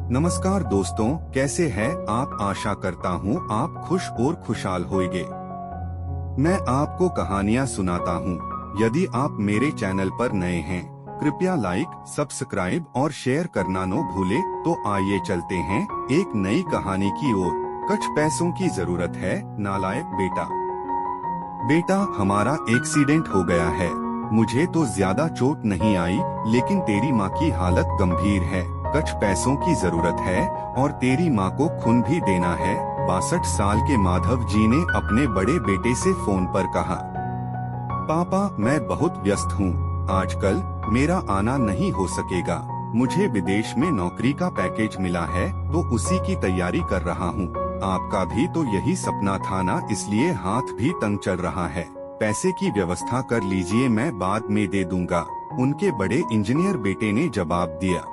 नमस्कार दोस्तों, कैसे हैं आप। आशा करता हूँ आप खुश और खुशहाल होंगे। मैं आपको कहानियाँ सुनाता हूँ। यदि आप मेरे चैनल पर नए हैं, कृपया लाइक, सब्सक्राइब और शेयर करना न भूले। तो आइए चलते हैं एक नई कहानी की ओर। कुछ पैसों की जरूरत है। नालायक बेटा। बेटा, हमारा एक्सीडेंट हो गया है। मुझे तो ज्यादा चोट नहीं आई, लेकिन तेरी माँ की हालत गंभीर है। कुछ पैसों की जरूरत है और तेरी माँ को खून भी देना है। 62 साल के माधव जी ने अपने बड़े बेटे से फोन पर कहा, पापा, मैं बहुत व्यस्त हूँ। आजकल मेरा आना नहीं हो सकेगा। मुझे विदेश में नौकरी का पैकेज मिला है, तो उसी की तैयारी कर रहा हूँ। आपका भी तो यही सपना था ना, इसलिए हाथ भी तंग चल रहा है। पैसे की व्यवस्था कर लीजिए, मैं बाद में दे दूंगा। उनके बड़े इंजीनियर बेटे ने जवाब दिया।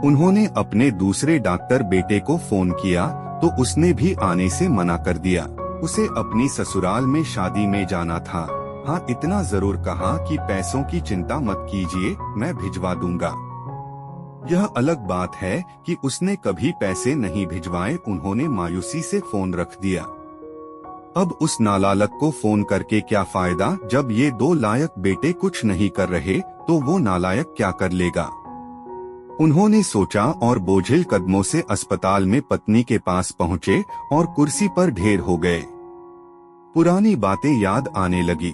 उन्होंने अपने दूसरे डॉक्टर बेटे को फोन किया, तो उसने भी आने से मना कर दिया। उसे अपनी ससुराल में शादी में जाना था। हाँ, इतना जरूर कहा कि पैसों की चिंता मत कीजिए, मैं भिजवा दूंगा। यह अलग बात है कि उसने कभी पैसे नहीं भिजवाए। उन्होंने मायूसी से फोन रख दिया। अब उस नालायक को फोन करके क्या फायदा, जब ये दो लायक बेटे कुछ नहीं कर रहे, तो वो नालायक क्या कर लेगा। उन्होंने सोचा और बोझिल कदमों से अस्पताल में पत्नी के पास पहुँचे और कुर्सी पर ढेर हो गए। पुरानी बातें याद आने लगी।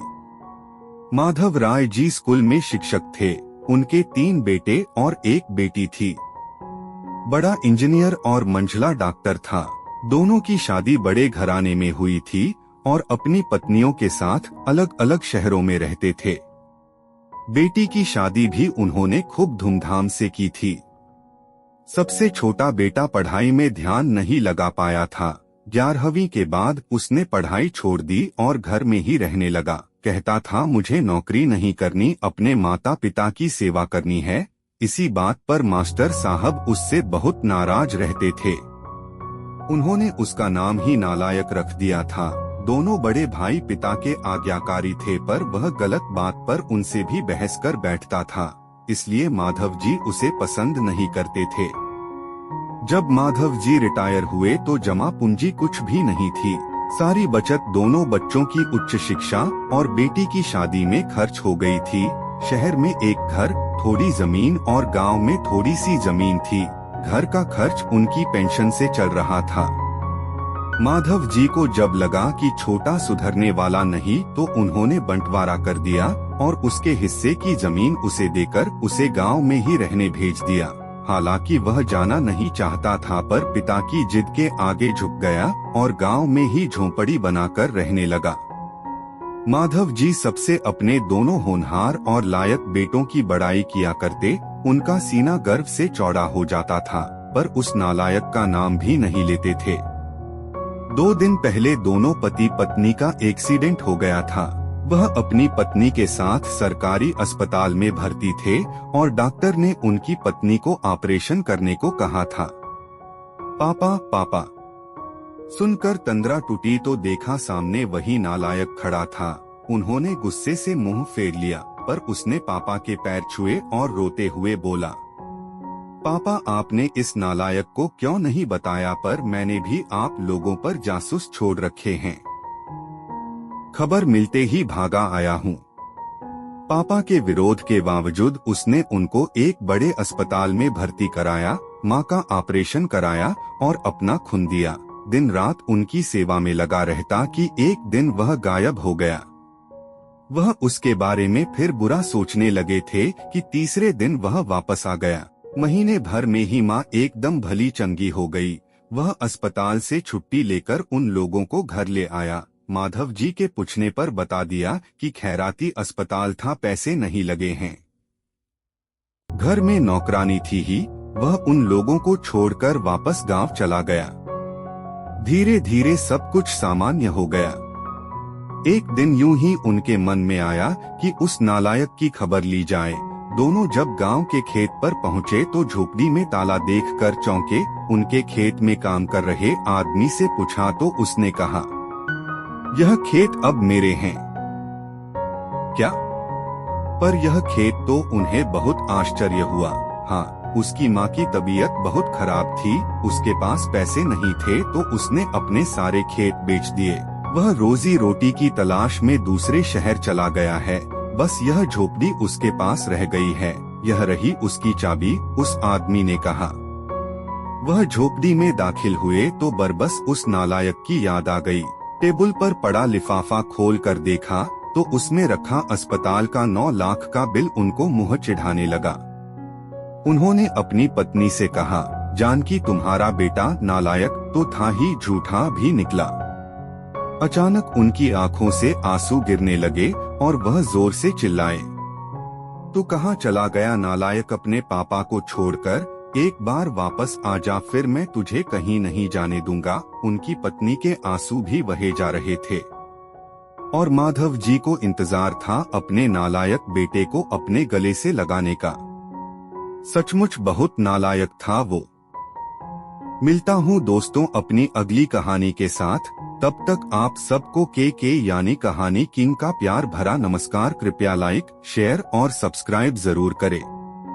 माधव राय जी स्कूल में शिक्षक थे। उनके 3 बेटे और 1 बेटी थी। बड़ा इंजीनियर और मंझला डॉक्टर था। दोनों की शादी बड़े घराने में हुई थी और अपनी पत्नियों के साथ अलग अलग शहरों में रहते थे। बेटी की शादी भी उन्होंने खूब धूमधाम से की थी। सबसे छोटा बेटा पढ़ाई में ध्यान नहीं लगा पाया था। 11वीं के बाद उसने पढ़ाई छोड़ दी और घर में ही रहने लगा। कहता था, मुझे नौकरी नहीं करनी, अपने माता पिता की सेवा करनी है। इसी बात पर मास्टर साहब उससे बहुत नाराज रहते थे। उन्होंने उसका नाम ही नालायक रख दिया था। दोनों बड़े भाई पिता के आज्ञाकारी थे, पर वह गलत बात पर उनसे भी बहस कर बैठता था। इसलिए माधव जी उसे पसंद नहीं करते थे। जब माधव जी रिटायर हुए तो जमा पूंजी कुछ भी नहीं थी। सारी बचत दोनों बच्चों की उच्च शिक्षा और बेटी की शादी में खर्च हो गई थी। शहर में एक घर, थोड़ी जमीन और गांव में थोड़ी सी जमीन थी। घर का खर्च उनकी पेंशन से चल रहा था। माधव जी को जब लगा कि छोटा सुधरने वाला नहीं, तो उन्होंने बंटवारा कर दिया और उसके हिस्से की जमीन उसे देकर उसे गांव में ही रहने भेज दिया। हालांकि वह जाना नहीं चाहता था, पर पिता की जिद के आगे झुक गया और गांव में ही झोंपड़ी बनाकर रहने लगा। माधव जी सबसे अपने दोनों होनहार और लायक बेटों की बड़ाई किया करते। उनका सीना गर्व से चौड़ा हो जाता था, पर उस नालायक का नाम भी नहीं लेते थे। 2 दिन पहले दोनों पति पत्नी का एक्सीडेंट हो गया था। वह अपनी पत्नी के साथ सरकारी अस्पताल में भर्ती थे और डॉक्टर ने उनकी पत्नी को ऑपरेशन करने को कहा था। पापा, पापा। सुनकर तंद्रा टूटी तो देखा सामने वही नालायक खड़ा था। उन्होंने गुस्से से मुंह फेर लिया, पर उसने पापा के पैर छुए और रोते हुए बोला, पापा, आपने इस नालायक को क्यों नहीं बताया, पर मैंने भी आप लोगों पर जासूस छोड़ रखे हैं। खबर मिलते ही भागा आया हूँ। पापा के विरोध के बावजूद उसने उनको एक बड़े अस्पताल में भर्ती कराया, माँ का ऑपरेशन कराया और अपना खून दिया। दिन रात उनकी सेवा में लगा रहता कि एक दिन वह गायब हो गया। वह उसके बारे में फिर बुरा सोचने लगे थे कि तीसरे दिन वह वापस आ गया। महीने भर में ही माँ एकदम भली चंगी हो गई। वह अस्पताल से छुट्टी लेकर उन लोगों को घर ले आया। माधव जी के पूछने पर बता दिया कि खैराती अस्पताल था, पैसे नहीं लगे हैं। घर में नौकरानी थी ही। वह उन लोगों को छोड़कर वापस गांव चला गया। धीरे धीरे सब कुछ सामान्य हो गया। एक दिन यूं ही उनके मन में आया कि उस नालायक की खबर ली जाए। दोनों जब गांव के खेत पर पहुंचे तो झोपड़ी में ताला देखकर चौंके। उनके खेत में काम कर रहे आदमी से पूछा तो उसने कहा, यह खेत अब मेरे हैं। क्या? पर यह खेत तो उन्हें बहुत आश्चर्य हुआ। हाँ, उसकी माँ की तबीयत बहुत खराब थी, उसके पास पैसे नहीं थे तो उसने अपने सारे खेत बेच दिए। वह रोजी रोटी की तलाश में दूसरे शहर चला गया है। बस यह झोपड़ी उसके पास रह गई है, यह रही उसकी चाबी, उस आदमी ने कहा। वह झोपड़ी में दाखिल हुए तो बरबस उस नालायक की याद आ गई। टेबल पर पड़ा लिफाफा खोल कर देखा तो उसमें रखा अस्पताल का 9 लाख का बिल उनको मुंह चिढ़ाने लगा। उन्होंने अपनी पत्नी से कहा, जानकी तुम्हारा बेटा नालायक तो था ही, झूठा भी निकला। अचानक उनकी आंखों से आंसू गिरने लगे और वह जोर से चिल्लाए, तू कहाँ चला गया नालायक, अपने पापा को छोड़कर एक बार वापस आ जा, फिर मैं तुझे कहीं नहीं जाने दूंगा। उनकी पत्नी के आंसू भी बहे जा रहे थे और माधव जी को इंतजार था अपने नालायक बेटे को अपने गले से लगाने का। सचमुच बहुत नालायक था वो। मिलता हूँ दोस्तों अपनी अगली कहानी के साथ, तब तक आप सबको के यानी कहानी किंग का प्यार भरा नमस्कार। कृपया लाइक, शेयर और सब्सक्राइब जरूर करें।